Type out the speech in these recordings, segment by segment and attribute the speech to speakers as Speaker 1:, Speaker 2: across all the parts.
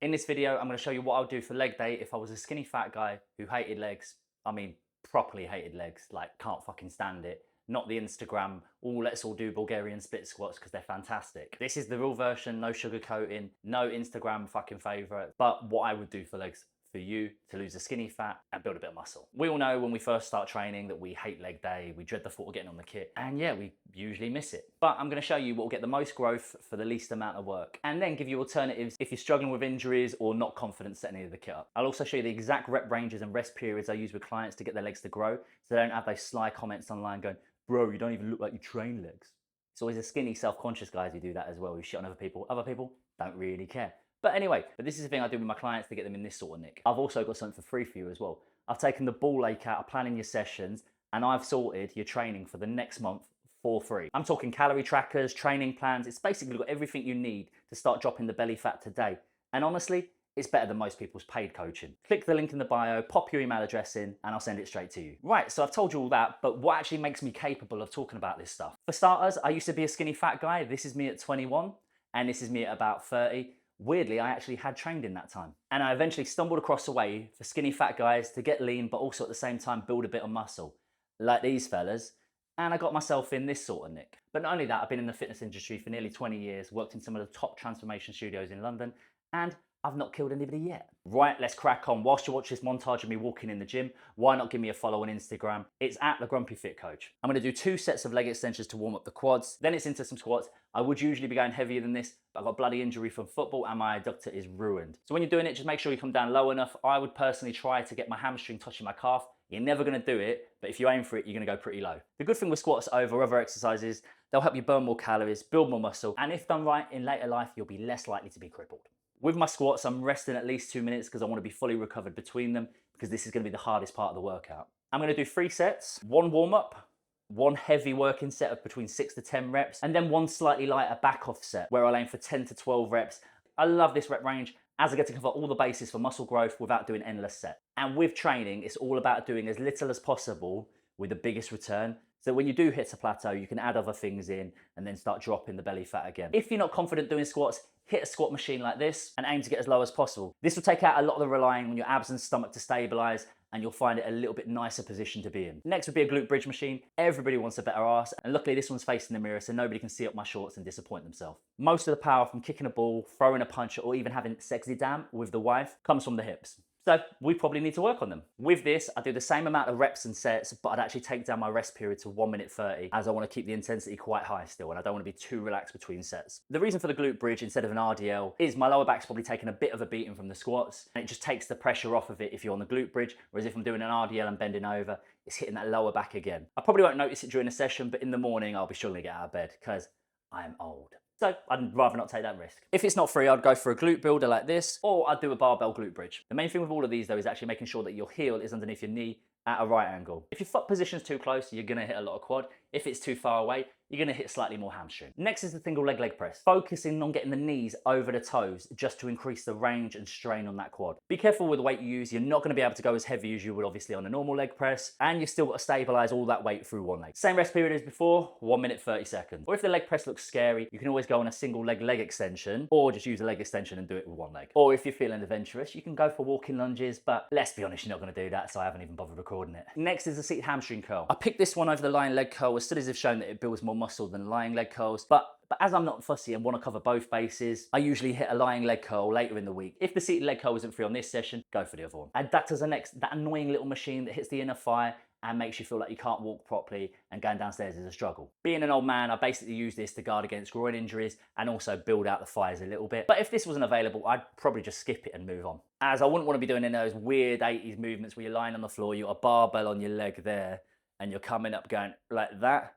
Speaker 1: In this video, I'm going to show you what I would do for leg day if I was a skinny fat guy who hated legs. I mean, properly hated legs, like can't fucking stand it. Not the Instagram, let's all do Bulgarian split squats because they're fantastic. This is the real version, no sugarcoating, no Instagram fucking favorite, but what I would do for legs for you to lose the skinny fat and build a bit of muscle. We all know when we first start training that we hate leg day, we dread the thought of getting on the kit, and yeah, we usually miss it. But I'm gonna show you what will get the most growth for the least amount of work, and then give you alternatives if you're struggling with injuries or not confident setting any of the kit up. I'll also show you the exact rep ranges and rest periods I use with clients to get their legs to grow, so they don't have those sly comments online going, bro, you don't even look like you train legs. It's always the skinny, self-conscious guys who do that as well, who shit on other people. Other people don't really care. But anyway, this is the thing I do with my clients to get them in this sort of nick. I've also got something for free for you as well. I've taken the ball ache out of planning your sessions, and I've sorted your training for the next month for free. I'm talking calorie trackers, training plans. It's basically got everything you need to start dropping the belly fat today. And honestly, it's better than most people's paid coaching. Click the link in the bio, pop your email address in, and I'll send it straight to you. Right, so I've told you all that, but what actually makes me capable of talking about this stuff? For starters, I used to be a skinny fat guy. This is me at 21, and this is me at about 30. Weirdly, I actually had trained in that time. And I eventually stumbled across a way for skinny fat guys to get lean, but also at the same time build a bit of muscle, like these fellas. And I got myself in this sort of nick. But not only that, I've been in the fitness industry for nearly 20 years, worked in some of the top transformation studios in London, and I've not killed anybody yet. Right, let's crack on. Whilst you watch this montage of me walking in the gym, why not give me a follow on Instagram? It's at the Grumpy Fit Coach. I'm gonna do 2 sets of leg extensions to warm up the quads, then it's into some squats. I would usually be going heavier than this, but I got a bloody injury from football and my adductor is ruined. So when you're doing it, just make sure you come down low enough. I would personally try to get my hamstring touching my calf. You're never gonna do it, but if you aim for it, you're gonna go pretty low. The good thing with squats over other exercises, they'll help you burn more calories, build more muscle, and if done right in later life, you'll be less likely to be crippled. With my squats, I'm resting at least 2 minutes because I want to be fully recovered between them, because this is going to be the hardest part of the workout. I'm going to do 3 sets, 1 warm-up, 1 heavy working set of between 6 to 10 reps, and then 1 slightly lighter back-off set where I'll aim for 10 to 12 reps. I love this rep range as I get to cover all the bases for muscle growth without doing endless sets. And with training, it's all about doing as little as possible with the biggest return. So when you do hit a plateau, you can add other things in and then start dropping the belly fat again. If you're not confident doing squats, hit a squat machine like this and aim to get as low as possible. This will take out a lot of the relying on your abs and stomach to stabilize, and you'll find it a little bit nicer position to be in. Next would be a glute bridge machine. Everybody wants a better ass, and luckily this one's facing the mirror so nobody can see up my shorts and disappoint themselves. Most of the power from kicking a ball, throwing a punch, or even having sexy dam with the wife comes from the hips. So we probably need to work on them. With this, I do the same amount of reps and sets, but I'd actually take down my rest period to 1 minute 30, as I want to keep the intensity quite high still, and I don't want to be too relaxed between sets. The reason for the glute bridge instead of an RDL is my lower back's probably taking a bit of a beating from the squats, and it just takes the pressure off of it if you're on the glute bridge, whereas if I'm doing an RDL and bending over, it's hitting that lower back again. I probably won't notice it during a session, but in the morning, I'll be struggling to get out of bed because I am old. So I'd rather not take that risk. If it's not free, I'd go for a glute builder like this, or I'd do a barbell glute bridge. The main thing with all of these though is actually making sure that your heel is underneath your knee at a right angle. If your foot position's too close, you're gonna hit a lot of quad. If it's too far away, you're gonna hit slightly more hamstring. Next is the single leg press, focusing on getting the knees over the toes just to increase the range and strain on that quad. Be careful with the weight you use. You're not gonna be able to go as heavy as you would obviously on a normal leg press, and you've still got to stabilize all that weight through one leg. Same rest period as before, 1 minute 30 seconds. Or if the leg press looks scary, you can always go on a single leg extension, or just use a leg extension and do it with one leg. Or if you're feeling adventurous, you can go for walking lunges, but let's be honest, you're not gonna do that, so I haven't even bothered recording it. Next is the seated hamstring curl. I picked this one over the lying leg curl as studies have shown that it builds more muscle than lying leg curls, but as I'm not fussy and want to cover both bases, I usually hit a lying leg curl later in the week. If the seated leg curl isn't free on this session, go for the other one. Adductors are next, that annoying little machine that hits the inner thigh and makes you feel like you can't walk properly and going downstairs is a struggle. Being an old man, I basically use this to guard against groin injuries and also build out the thighs a little bit. But if this wasn't available, I'd probably just skip it and move on, as I wouldn't want to be doing any of those weird 80s movements where you're lying on the floor, you've got a barbell on your leg there, and you're coming up going like that.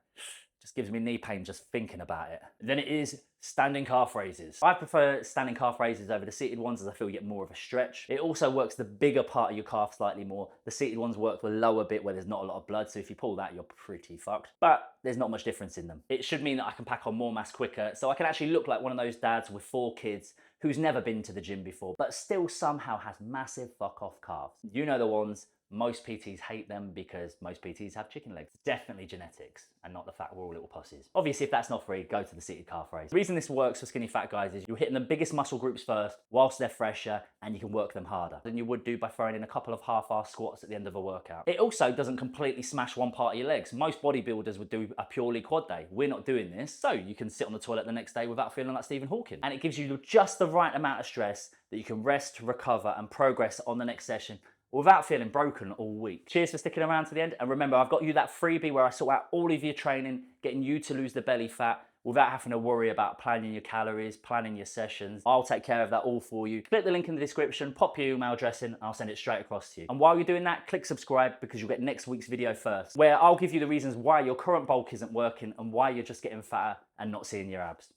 Speaker 1: Just gives me knee pain just thinking about it. Then it is standing calf raises. I prefer standing calf raises over the seated ones as I feel you get more of a stretch. It also works the bigger part of your calf slightly more. The seated ones work the lower bit where there's not a lot of blood, so if you pull that, you're pretty fucked. But there's not much difference in them. It should mean that I can pack on more mass quicker, so I can actually look like one of those dads with 4 kids who's never been to the gym before, but still somehow has massive fuck off calves. You know the ones, Most PTs hate them because most PTs have chicken legs. It's definitely genetics and not the fact we're all little pussies. Obviously, if that's not free, go to the seated calf raise. The reason this works for skinny fat guys is you're hitting the biggest muscle groups first whilst they're fresher, and you can work them harder than you would do by throwing in a couple of half-ass squats at the end of a workout. It also doesn't completely smash one part of your legs. Most bodybuilders would do a purely quad day. We're not doing this, so you can sit on the toilet the next day without feeling like Stephen Hawking. And it gives you just the right amount of stress that you can rest, recover, and progress on the next session without feeling broken all week. Cheers for sticking around to the end. And remember, I've got you that freebie where I sort out all of your training, getting you to lose the belly fat without having to worry about planning your calories, planning your sessions. I'll take care of that all for you. Click the link in the description, pop your email address in, and I'll send it straight across to you. And while you're doing that, click subscribe because you'll get next week's video first, where I'll give you the reasons why your current bulk isn't working and why you're just getting fatter and not seeing your abs.